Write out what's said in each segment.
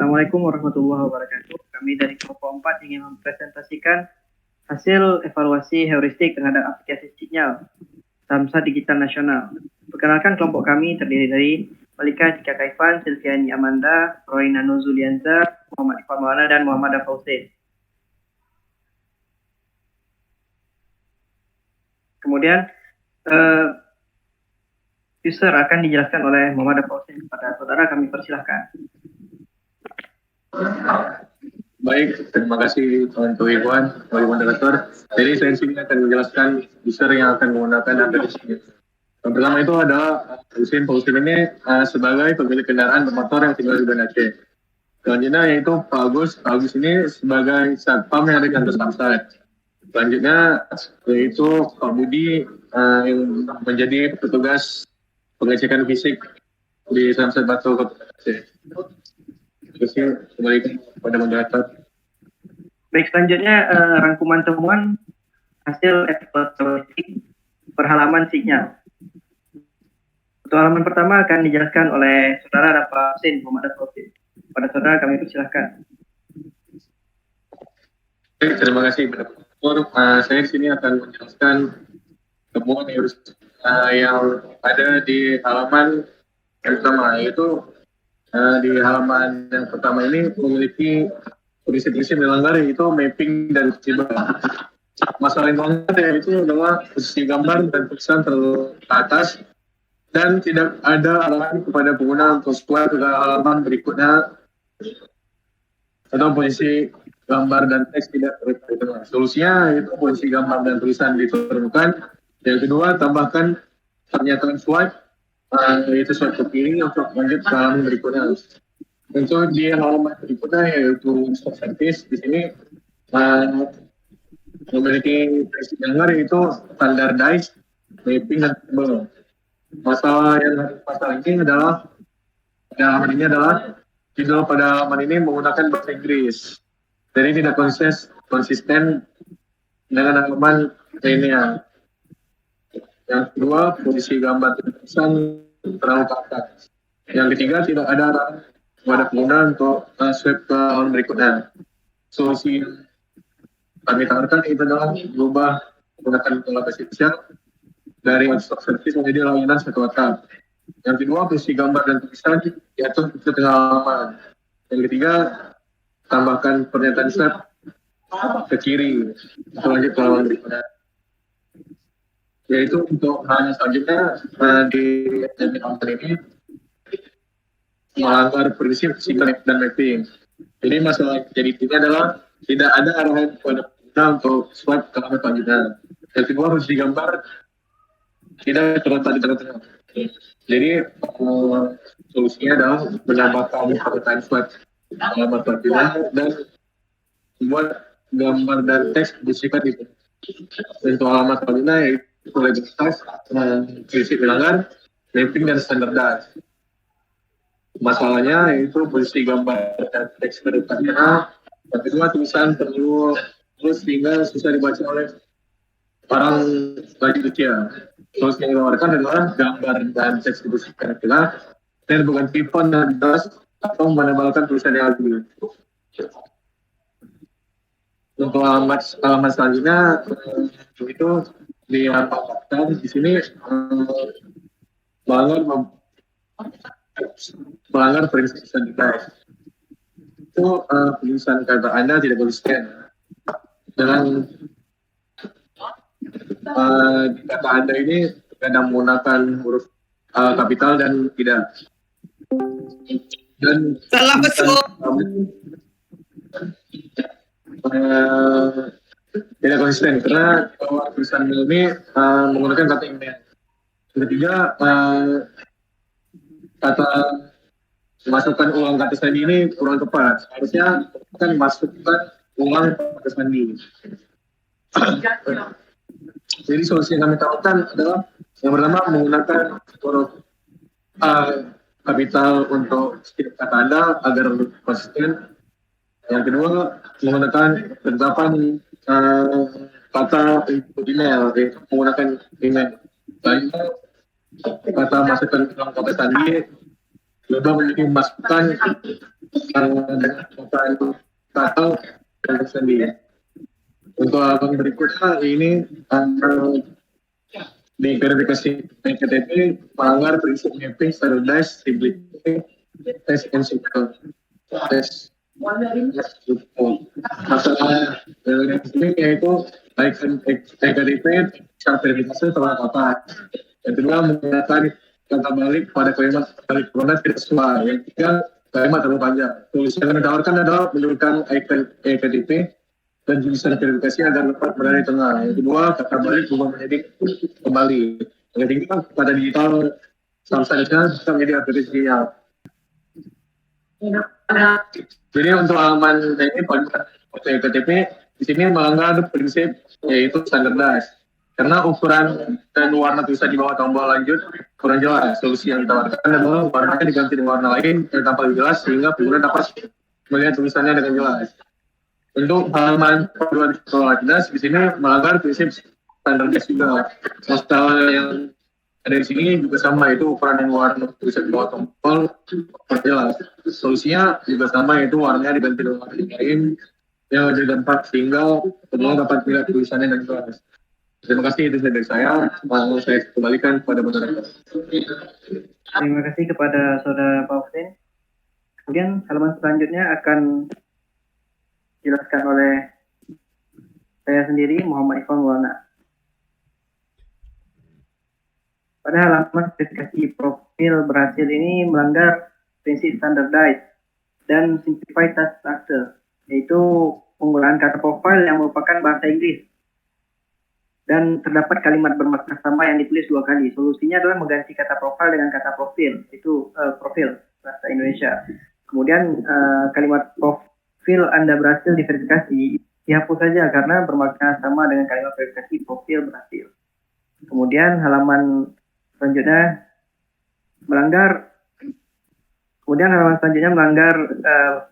Assalamualaikum warahmatullahi wabarakatuh. Kami dari kelompok 4 ingin mempresentasikan hasil evaluasi heuristik terhadap aplikasi sinyal Samsat Digital Nasional. Perkenalkan, kelompok kami terdiri dari Malika Tika Kaifan, Silviani Amanda, Roy Nano Zulianza, Muhammad Iqbal Maulana, dan Muhammad Afausin. Kemudian user akan dijelaskan oleh Muhammad Afausin. Kepada saudara kami persilahkan. Baik, terima kasih untuk Iwan, sebagai moderator. Jadi saya sini akan menjelaskan user yang akan menggunakan aplikasi ini. Yang pertama itu adalah Pausin ini sebagai pemilik kendaraan bermotor yang tinggal di Banda Aceh. Selanjutnya yaitu Pak Agus. Pak Agus ini sebagai satpam yang ada di kantor Samsat. Selanjutnya yaitu Pak Budi yang menjadi petugas pengecekan fisik di Samsat Batu Kabupaten Aceh. Terusnya kembali kepada moderator. Baik, selanjutnya rangkuman temuan hasil evaluasi perhalaman sinyal. Untuk halaman pertama akan dijelaskan oleh saudara Pak Husin Muhammad Afausin. Pada saudara kami persilahkan. Terima kasih moderator. Saya sini akan menjelaskan temuan yang ada di halaman yang pertama, yaitu di halaman yang pertama ini memiliki prinsip-prinsip melanggar, yaitu mapping dan tiba. Masalah yang melanggar yaitu adalah posisi gambar dan tulisan terlalu ke atas dan tidak ada arahan kepada pengguna untuk swipe ke halaman berikutnya, atau posisi gambar dan teks tidak terlihat. Solusinya yaitu posisi gambar dan tulisan ditemukan. Yang kedua, tambahkan pernyataan swipe, yaitu swipe ke kiri untuk lanjut ke halaman berikutnya. Untuk di halaman berikutnya yaitu stop service, di sini memiliki prinsip yang benar, yaitu standardized, mapping, dan table. Masalah ini adalah judul pada halaman ini menggunakan bahasa Inggris, jadi tidak konsisten dengan halaman lainnya. Yang kedua, posisi gambar tulisan terlalu ke atas. Yang ketiga, tidak ada arahan kepada pengguna untuk swipe ke halaman berikutnya. Solusi yang kami tawarkan itu adalah berubah menggunakan pola spesial dari stop service menjadi layanan satu atap. Yang kedua, posisi gambar dan tulisan diatur ke tengah halaman. Yang ketiga, tambahkan pernyataan swipe ke kiri untuk lanjut ke halaman berikutnya. Yaitu untuk hal selanjutnya di halaman ini melanggar prinsip sinkronis dan mapping. Jadi masalah jadi ini adalah tidak ada arahan kepada pengguna untuk swipe ke halaman selanjutnya. Yang kedua, posisi gambar tidak terletak di tengah-tengah. Jadi solusinya adalah menambahkan pernyataan swipe ke halaman selanjutnya dan membuat gambar dan teks bersifat itu. Untuk halaman selanjutnya yaitu legalitas, prinsip melanggar, mapping, dan standardized. Masalahnya yaitu posisi gambar dan teks berdepannya. Yang kedua, tulisan terlalu terus sehingga susah dibaca oleh orang bagi usia. Terus yang ditawarkan adalah gambar dan teks dibersihkan adalah dan bukan font dan jelas atau menebalkan tulisan yang lebih. Untuk halaman selanjutnya itu dimanfaatkan di sini melanggar prinsip standardized. Itu tulisan kata Anda tidak konsisten dengan kata Anda ini kadang menggunakan huruf kapital dan tidak. Dan salah betul. Tidak konsisten karena tulisan ini menggunakan kata email. Ketiga, kata masukkan ulang kata sandi ini kurang tepat. Seharusnya kan masukkan ulang kata sandi. Jadi solusi yang kami tawarkan adalah yang pertama menggunakan huruf kapital untuk setiap kata Anda agar konsisten. Yang kedua, menggunakan penetapan kata input email, yaitu menggunakan email. Lainnya, kata masukkan ulang kata sandi juga memiliki masukan dengan perusahaan atau sendiri. Untuk halaman berikutnya ini di verifikasi PKTP melanggar prinsip mapping standardized simplicity test and simple test. Masalah ini yaitu PKTP secara verifikasi telah tepat. Yang kedua menggunakan kata balik pada kalimat corona tidak sesuai. Yang ketiga kalimat terlalu panjang. Tulisan yang ditawarkan adalah menunjukkan PKTP dan jurusan verifikasi agar dapat berada di tengah. Yang kedua, kata balik berubah menjadi kembali. Yang ketiga, pada digital selanjutnya bisa menjadi aplikasinya. Jadi untuk halaman ini PKTP di sini melanggar prinsip yaitu standardized. Karena ukuran dan warna tulisan di bawah tombol lanjut kurang jelas. Solusi yang ditawarkan adalah warnanya diganti dengan warna lain yang tampak lebih jelas sehingga pengguna dapat melihat tulisannya dengan jelas. Untuk halaman panduan sekolah di sini melanggar prinsip standardized juga. Masalah yang ada di sini juga sama, itu ukuran dan warna tulisan di bawah tombol jelas. Solusinya juga sama, yaitu warnanya diganti dengan warna lain yang lebih dampak sehingga pengguna dapat melihat tulisannya dengan jelas. Terima kasih, itu dari saya. Mau saya kembalikan kepada moderator. Terima kasih kepada Saudara Pak Hussein. Kemudian halaman selanjutnya akan dijelaskan oleh saya sendiri, Muhammad Ikhwan Maulana. Pada halaman verifikasi profil berhasil ini melanggar prinsip standardized dan simplified task structure, yaitu penggunaan kata profile yang merupakan bahasa Inggris dan terdapat kalimat bermakna sama yang ditulis 2 kali. Solusinya adalah mengganti kata profile dengan kata profil, itu profil bahasa Indonesia. Kemudian kalimat profil Anda berhasil diverifikasi dihapus saja karena bermakna sama dengan kalimat verifikasi profil berhasil. Kemudian halaman selanjutnya melanggar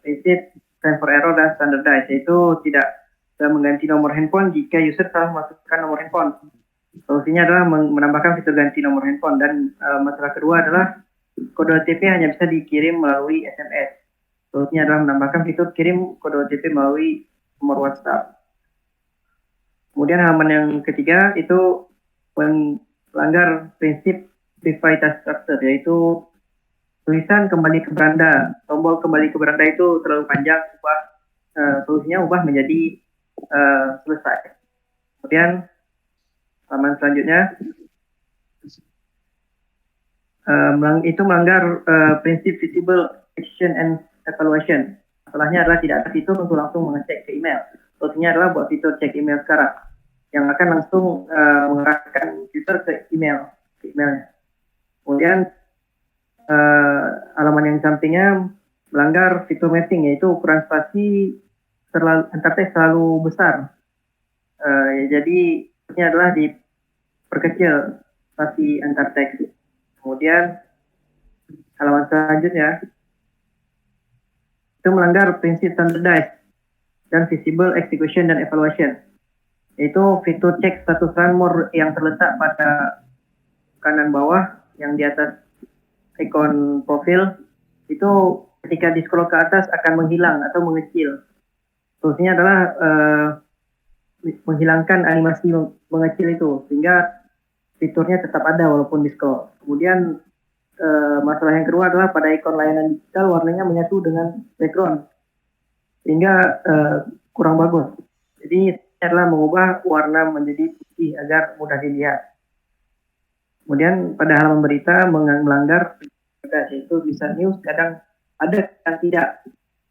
prinsip time for error dan standardized, yaitu tidak mengganti nomor handphone jika user salah memasukkan nomor handphone. Solusinya adalah menambahkan fitur ganti nomor handphone. Dan masalah kedua adalah kode OTP hanya bisa dikirim melalui SMS. Solusinya adalah menambahkan fitur kirim kode OTP melalui nomor WhatsApp. Kemudian halaman yang ketiga itu melanggar prinsip simplified task structure, yaitu tulisan kembali ke beranda, tombol kembali ke beranda itu terlalu panjang, solusinya ubah menjadi selesai. Kemudian halaman selanjutnya itu melanggar prinsip visible action and evaluation. Masalahnya adalah tidak ada fitur untuk langsung mengecek ke email. Solusinya adalah buat fitur cek email sekarang yang akan langsung mengarahkan user ke emailnya. Kemudian halaman yang sampingnya melanggar fitur mapping, yaitu ukuran spasi antar teks terlalu besar. Jadi ini adalah diperkecil spasi antar teks. Kemudian halaman selanjutnya itu melanggar prinsip standardized dan visible execution dan evaluation, yaitu fitur cek status run more yang terletak pada kanan bawah yang di atas ikon profil itu ketika di scroll ke atas akan menghilang atau mengecil. Solusinya adalah menghilangkan animasi mengecil itu sehingga fiturnya tetap ada walaupun di scroll. Kemudian masalah yang kedua adalah pada ikon layanan digital warnanya menyatu dengan background sehingga kurang bagus. Jadi ini adalah mengubah warna menjadi putih agar mudah dilihat. Kemudian pada halaman berita melanggar, yaitu bisa news kadang ada yang tidak,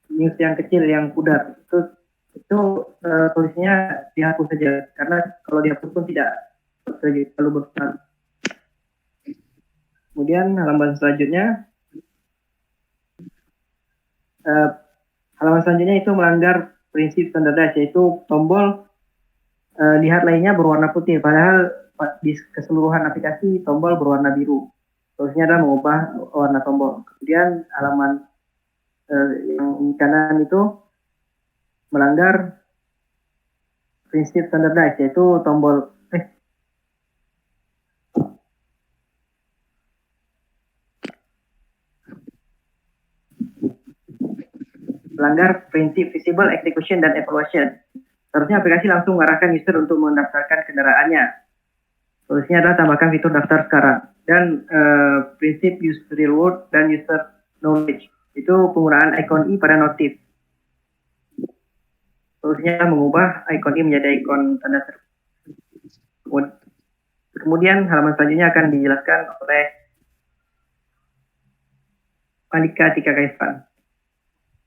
news yang kecil yang pudar itu tulisnya dihapus saja karena kalau dihapus pun tidak terlalu berperan. Kemudian halaman selanjutnya itu melanggar prinsip standardized, yaitu tombol lihat lainnya berwarna putih padahal di keseluruhan aplikasi tombol berwarna biru. Solusinya adalah mengubah warna tombol. Kemudian halaman yang kanan itu melanggar prinsip standardized, yaitu tombol melanggar prinsip visible execution dan evaluation. Seharusnya aplikasi langsung mengarahkan user untuk mendaftarkan kendaraannya. Solusinya adalah tambahkan fitur daftar sekarang. Dan prinsip user reward dan user knowledge. Itu penggunaan icon i pada notif. Solusinya mengubah icon i menjadi icon tanda seru. Kemudian halaman selanjutnya akan dijelaskan oleh Malika Tika Kaispan.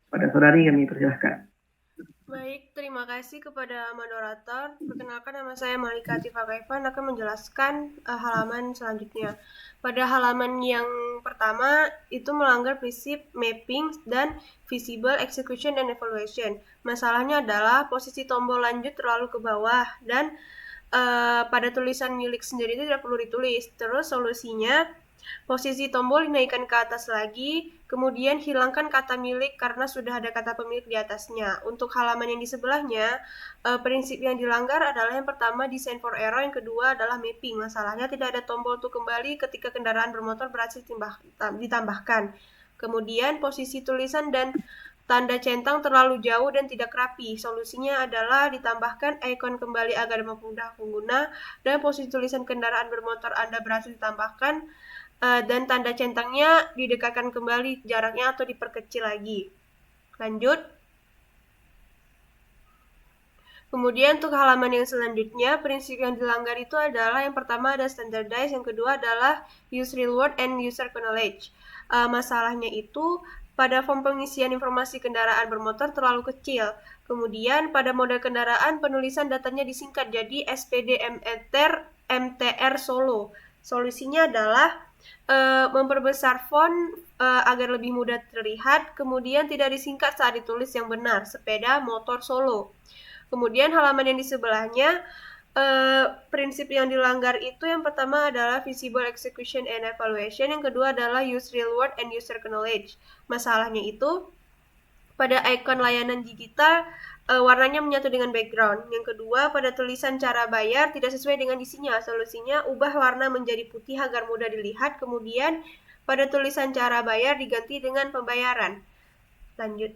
Pada saudari kami persilahkan. Baik, terima kasih kepada moderator. Perkenalkan, nama saya Malika Tika Kaispan akan menjelaskan halaman selanjutnya. Pada halaman yang pertama itu melanggar prinsip mapping dan visible execution dan evaluation. Masalahnya adalah posisi tombol lanjut terlalu ke bawah dan pada tulisan milik sendiri itu tidak perlu ditulis. Terus solusinya, posisi tombol dinaikkan ke atas lagi, kemudian hilangkan kata milik karena sudah ada kata pemilik di atasnya. Untuk halaman yang di sebelahnya, prinsip yang dilanggar adalah yang pertama design for error, yang kedua adalah mapping. Masalahnya tidak ada tombol untuk kembali ketika kendaraan bermotor berhasil ditambahkan. Kemudian posisi tulisan dan tanda centang terlalu jauh dan tidak rapi. Solusinya adalah ditambahkan ikon kembali agar mempermudah pengguna, dan posisi tulisan kendaraan bermotor Anda berhasil ditambahkan, dan tanda centangnya didekatkan kembali jaraknya atau diperkecil lagi. Lanjut. Kemudian untuk halaman yang selanjutnya, prinsip yang dilanggar itu adalah yang pertama ada standardize, yang kedua adalah use reward and user knowledge. Masalahnya itu pada form pengisian informasi kendaraan bermotor terlalu kecil. Kemudian pada model kendaraan penulisan datanya disingkat jadi SPD MTR Solo. Solusinya adalah memperbesar font agar lebih mudah terlihat, kemudian tidak disingkat saat ditulis yang benar, sepeda motor Solo. Kemudian halaman yang di sebelahnya, prinsip yang dilanggar itu yang pertama adalah visible execution and evaluation, yang kedua adalah use reward and user knowledge. Masalahnya itu pada ikon layanan digital warnanya menyatu dengan background. Yang kedua, pada tulisan cara bayar tidak sesuai dengan isinya. Solusinya ubah warna menjadi putih agar mudah dilihat. Kemudian pada tulisan cara bayar diganti dengan pembayaran. Lanjut.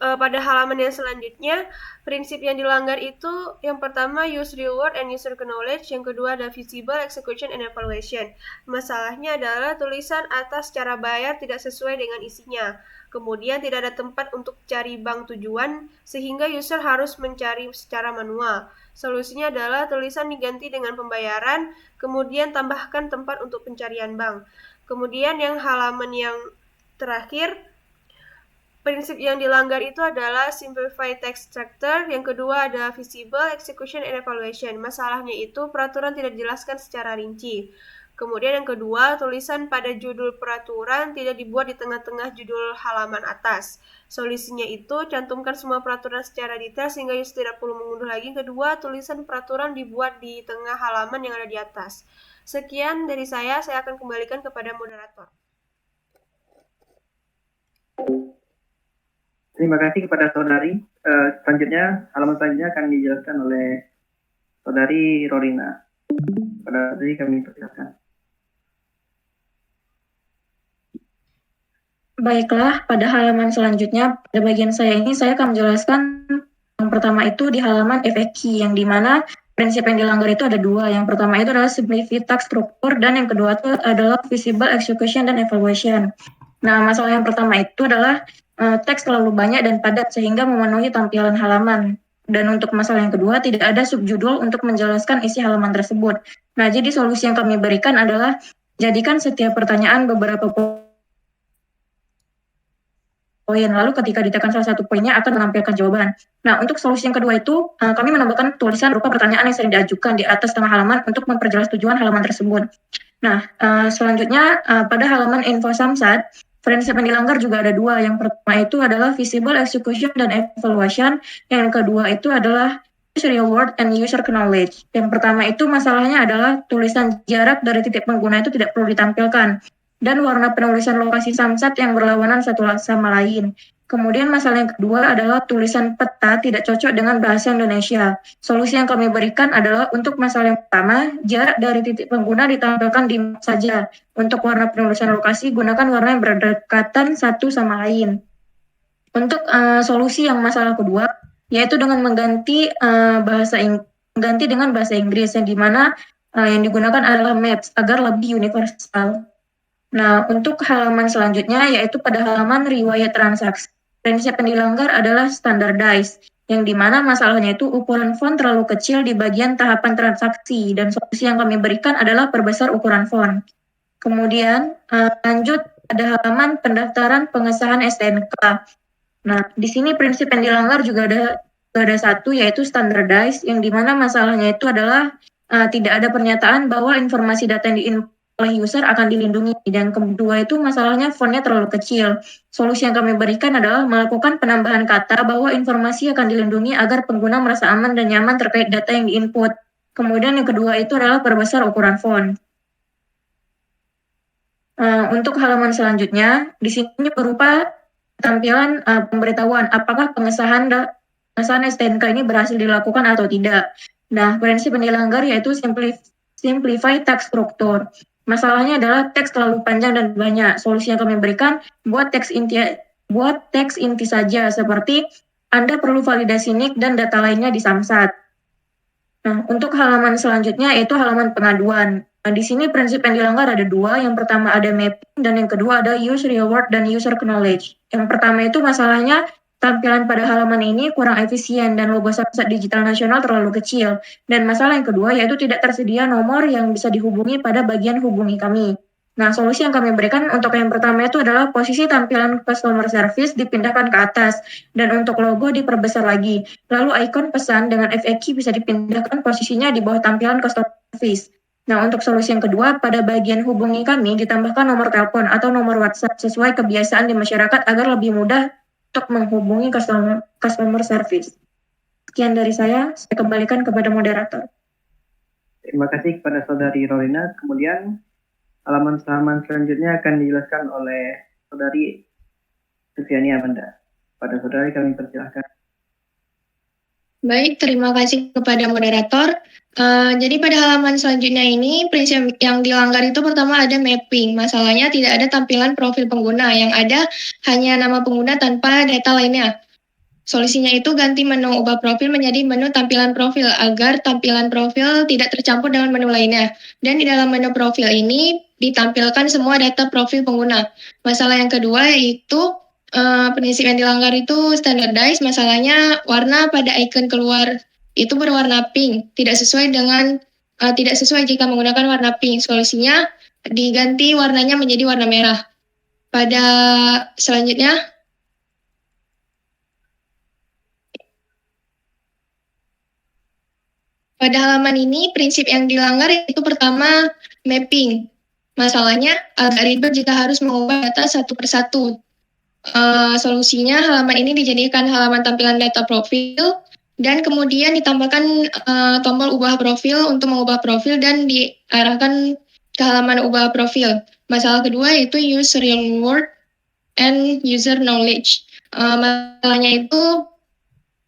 Pada halaman yang selanjutnya, prinsip yang dilanggar itu yang pertama use reward and user knowledge, yang kedua ada visible execution and evaluation. Masalahnya adalah tulisan atas cara bayar tidak sesuai dengan isinya. Kemudian tidak ada tempat untuk cari bank tujuan sehingga user harus mencari secara manual. Solusinya adalah tulisan diganti dengan pembayaran, kemudian tambahkan tempat untuk pencarian bank. Kemudian yang halaman yang terakhir, prinsip yang dilanggar itu adalah simplify text structure, yang kedua ada visible execution and evaluation. Masalahnya itu peraturan tidak dijelaskan secara rinci. Kemudian yang kedua, tulisan pada judul peraturan tidak dibuat di tengah-tengah judul halaman atas. Solusinya itu cantumkan semua peraturan secara detail sehingga user tidak perlu mengunduh lagi. Kedua, tulisan peraturan dibuat di tengah halaman yang ada di atas. Sekian dari saya akan kembalikan kepada moderator. Terima kasih kepada saudari. Selanjutnya, halaman selanjutnya akan dijelaskan oleh saudari Rorina. Pada saudari kami persilakan. Baiklah, pada halaman selanjutnya, pada bagian saya ini saya akan menjelaskan yang pertama itu di halaman FAQ, yang dimana prinsip yang dilanggar itu ada dua. Yang pertama itu adalah simplify text structure, dan yang kedua itu adalah visible execution dan evaluation. Nah, masalah yang pertama itu adalah teks terlalu banyak dan padat sehingga memenuhi tampilan halaman. Dan untuk masalah yang kedua, tidak ada subjudul untuk menjelaskan isi halaman tersebut. Nah, jadi solusi yang kami berikan adalah jadikan setiap pertanyaan beberapa poin, lalu ketika ditekan salah satu poinnya akan menampilkan jawaban. Nah, untuk solusi yang kedua itu, kami menambahkan tulisan berupa pertanyaan yang sering diajukan di atas tengah halaman untuk memperjelas tujuan halaman tersebut. Nah, selanjutnya pada halaman info Samsat, prinsip yang dilanggar juga ada dua. Yang pertama itu adalah visible execution dan evaluation. Yang kedua itu adalah user reward and user knowledge. Yang pertama itu masalahnya adalah tulisan jarak dari titik pengguna itu tidak perlu ditampilkan. Dan warna penulisan lokasi Samsat yang berlawanan satu sama lain. Kemudian masalah yang kedua adalah tulisan peta tidak cocok dengan bahasa Indonesia. Solusi yang kami berikan adalah untuk masalah yang pertama, jarak dari titik pengguna ditampilkan di map saja. Untuk warna penulisan lokasi, gunakan warna yang berdekatan satu sama lain. Untuk solusi yang masalah kedua, yaitu dengan mengganti mengganti dengan bahasa Inggris, yang dimana yang digunakan adalah maps agar lebih universal. Nah, untuk halaman selanjutnya yaitu pada halaman riwayat transaksi. Prinsip yang dilanggar adalah standardized, yang dimana masalahnya itu ukuran font terlalu kecil di bagian tahapan transaksi, dan solusi yang kami berikan adalah perbesar ukuran font. Kemudian lanjut pada halaman pendaftaran pengesahan STNK. Nah, di sini prinsip yang dilanggar juga ada satu, yaitu standardized, yang dimana masalahnya itu adalah tidak ada pernyataan bahwa informasi data yang diinput oleh user akan dilindungi, dan kedua itu masalahnya fontnya terlalu kecil. Solusi yang kami berikan adalah melakukan penambahan kata bahwa informasi akan dilindungi agar pengguna merasa aman dan nyaman terkait data yang diinput. Kemudian yang kedua itu adalah perbesar ukuran font. Untuk halaman selanjutnya, di sini berupa tampilan pemberitahuan apakah pengesahan STNK ini berhasil dilakukan atau tidak. Nah, prinsip yang dilanggar yaitu simplify text structure. Masalahnya adalah teks terlalu panjang dan banyak. Solusi yang kami berikan, buat teks inti saja, seperti Anda perlu validasi NIK dan data lainnya di Samsat. Nah, untuk halaman selanjutnya yaitu halaman pengaduan. Nah, di sini prinsip yang dilanggar ada dua. Yang pertama ada mapping, dan yang kedua ada use reward dan user knowledge. Yang pertama itu masalahnya tampilan pada halaman ini kurang efisien dan logo Samsat Digital Nasional terlalu kecil. Dan masalah yang kedua yaitu tidak tersedia nomor yang bisa dihubungi pada bagian hubungi kami. Nah, solusi yang kami berikan untuk yang pertama itu adalah posisi tampilan customer service dipindahkan ke atas, dan untuk logo diperbesar lagi. Lalu ikon pesan dengan FAQ bisa dipindahkan posisinya di bawah tampilan customer service. Nah, untuk solusi yang kedua, pada bagian hubungi kami ditambahkan nomor telepon atau nomor WhatsApp sesuai kebiasaan di masyarakat agar lebih mudah untuk menghubungi customer service. Sekian dari saya kembalikan kepada moderator. Terima kasih kepada Saudari Rolina. Kemudian halaman selanjutnya akan dijelaskan oleh Saudari Sufiani Amanda. Pada Saudari kami persilahkan. Baik, terima kasih kepada moderator. Jadi pada halaman selanjutnya ini, prinsip yang dilanggar itu pertama ada mapping. Masalahnya tidak ada tampilan profil pengguna, yang ada hanya nama pengguna tanpa data lainnya. Solusinya itu ganti menu ubah profil menjadi menu tampilan profil, agar tampilan profil tidak tercampur dengan menu lainnya. Dan di dalam menu profil ini ditampilkan semua data profil pengguna. Masalah yang kedua yaitu prinsip yang dilanggar itu standardized. Masalahnya warna pada icon keluar itu berwarna pink, tidak sesuai jika menggunakan warna pink. Solusinya diganti warnanya menjadi warna merah. Pada selanjutnya, pada halaman ini prinsip yang dilanggar itu pertama mapping. Masalahnya agak ribet jika harus mengubah data satu persatu. Solusinya halaman ini dijadikan halaman tampilan data profil, dan kemudian ditambahkan tombol ubah profil untuk mengubah profil dan diarahkan ke halaman ubah profil. Masalah kedua yaitu use reward and user knowledge. Masalahnya itu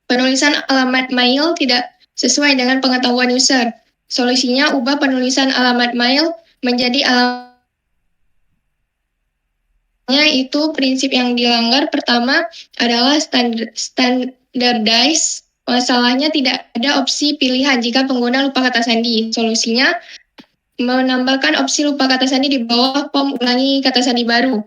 penulisan alamat mail tidak sesuai dengan pengetahuan user. Solusinya ubah penulisan alamat mail menjadi itu prinsip yang dilanggar pertama adalah standardized. Masalahnya tidak ada opsi pilihan jika pengguna lupa kata sandi. Solusinya menambahkan opsi lupa kata sandi di bawah pom ulangi kata sandi baru.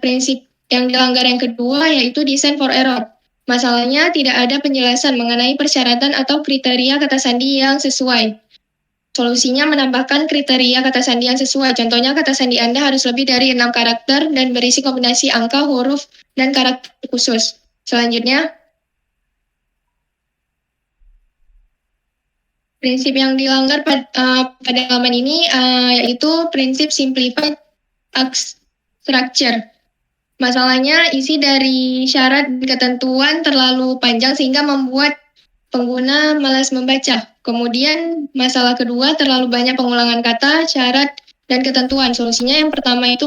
Prinsip yang dilanggar yang kedua yaitu design for error. Masalahnya tidak ada penjelasan mengenai persyaratan atau kriteria kata sandi yang sesuai. Solusinya menambahkan kriteria kata sandi yang sesuai. Contohnya kata sandi Anda harus lebih dari 6 karakter dan berisi kombinasi angka, huruf, dan karakter khusus. Selanjutnya, prinsip yang dilanggar pada halaman ini yaitu prinsip simplified text structure. Masalahnya isi dari syarat dan ketentuan terlalu panjang sehingga membuat pengguna malas membaca. Kemudian masalah kedua terlalu banyak pengulangan kata, syarat, dan ketentuan. Solusinya yang pertama itu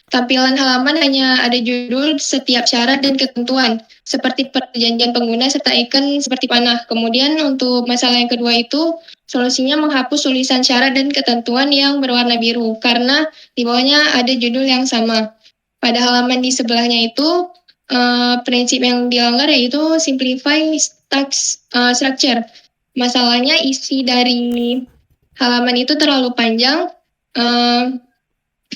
Tampilan halaman hanya ada judul, setiap syarat dan ketentuan, seperti perjanjian pengguna serta icon seperti panah. Kemudian untuk masalah yang kedua itu, solusinya menghapus tulisan syarat dan ketentuan yang berwarna biru, karena di bawahnya ada judul yang sama. Pada halaman di sebelahnya itu, prinsip yang dilanggar yaitu simplify text structure. Masalahnya isi dari halaman itu terlalu panjang.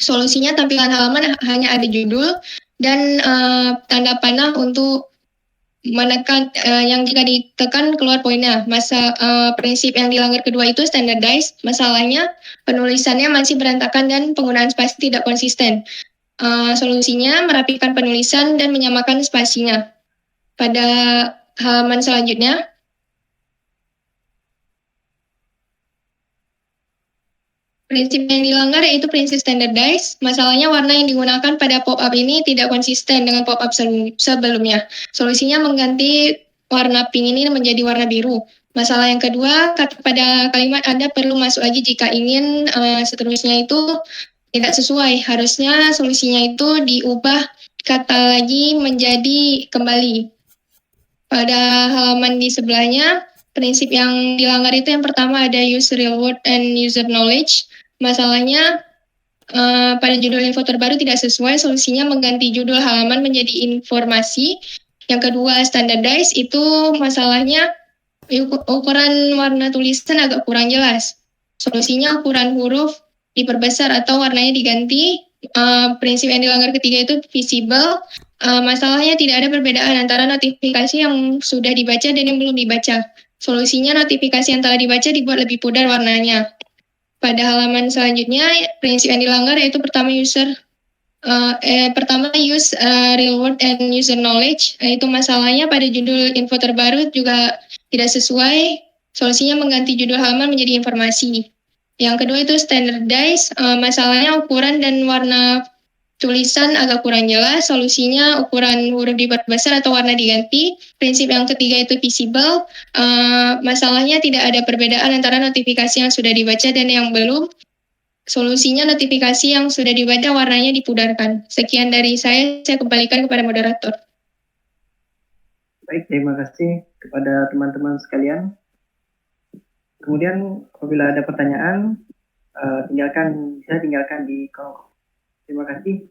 Solusinya tampilan halaman hanya ada judul dan tanda panah untuk menekan yang jika ditekan keluar poinnya. Prinsip yang dilanggar kedua itu standardize. Masalahnya penulisannya masih berantakan dan penggunaan spasi tidak konsisten. Solusinya merapikan penulisan dan menyamakan spasinya. Pada halaman selanjutnya, prinsip yang dilanggar yaitu prinsip standardize. Masalahnya warna yang digunakan pada pop-up ini tidak konsisten dengan pop-up sebelumnya. Solusinya mengganti warna pink ini menjadi warna biru. Masalah yang kedua, pada kalimat Anda perlu masuk lagi jika ingin seterusnya itu tidak sesuai. Harusnya solusinya itu diubah kata lagi menjadi kembali. Pada halaman di sebelahnya, prinsip yang dilanggar itu yang pertama ada use real word and user knowledge. Masalahnya pada judul info terbaru tidak sesuai, solusinya mengganti judul halaman menjadi informasi. Yang kedua standardize, itu masalahnya ukuran warna tulisan agak kurang jelas. Solusinya ukuran huruf diperbesar atau warnanya diganti. Prinsip yang dilanggar ketiga itu visible. Masalahnya tidak ada perbedaan antara notifikasi yang sudah dibaca dan yang belum dibaca. Solusinya notifikasi yang telah dibaca dibuat lebih pudar warnanya. Pada halaman selanjutnya, prinsip yang dilanggar yaitu pertama use real word and user knowledge. Itu masalahnya pada judul info terbaru juga tidak sesuai. Solusinya mengganti judul halaman menjadi informasi. Yang kedua itu standardize. Masalahnya ukuran dan warna tulisan agak kurang jelas. Solusinya ukuran huruf diperbesar atau warna diganti. Prinsip yang ketiga itu visible. Masalahnya tidak ada perbedaan antara notifikasi yang sudah dibaca dan yang belum. Solusinya notifikasi yang sudah dibaca warnanya dipudarkan. Sekian dari saya kembalikan kepada moderator. Baik, terima kasih kepada teman-teman sekalian. Kemudian apabila ada pertanyaan, bisa tinggalkan di kolom. Terima kasih.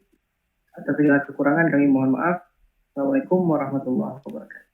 Atas segala kekurangan kami mohon maaf. Assalamualaikum warahmatullahi wabarakatuh.